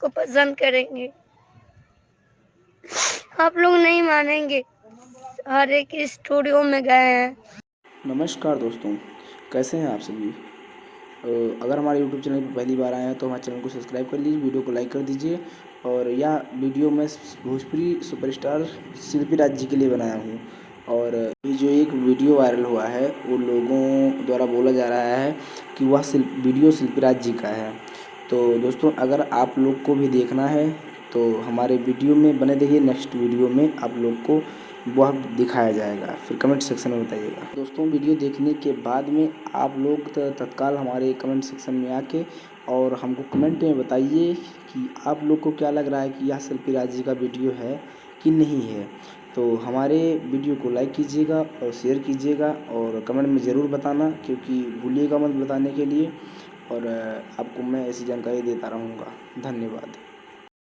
इसको पसंद करेंगे। आप लोग नहीं मानेंगे, हर एक स्टूडियो में गए हैं। नमस्कार दोस्तों, कैसे हैं आप सभी। अगर हमारे यूट्यूब चैनल पर पहली बार आए हैं तो हमारे चैनल को सब्सक्राइब कर लीजिए, वीडियो को लाइक कर दीजिए। और यह वीडियो मैं भोजपुरी सुपरस्टार शिल्पी राज जी के लिए बनाया हूँ। और ये जो एक वीडियो वायरल हुआ है वो लोगों द्वारा बोला जा रहा है कि वह वीडियो शिल्पी राज जी का है। तो दोस्तों, अगर आप लोग को भी देखना है तो हमारे वीडियो में बने रहिए। नेक्स्ट वीडियो में आप लोग को वह दिखाया जाएगा, फिर कमेंट सेक्शन में बताइएगा। दोस्तों, वीडियो देखने के बाद में आप लोग तत्काल हमारे कमेंट सेक्शन में आके और हमको कमेंट में बताइए कि आप लोग को क्या लग रहा है कि यह शिल्पी राज जी का वीडियो है कि नहीं है। तो हमारे वीडियो को लाइक कीजिएगा और शेयर कीजिएगा और कमेंट में ज़रूर बताना, क्योंकि भूलिएगा मत बताने के लिए। और आपको मैं ऐसी जानकारी देता रहूँगा। धन्यवाद।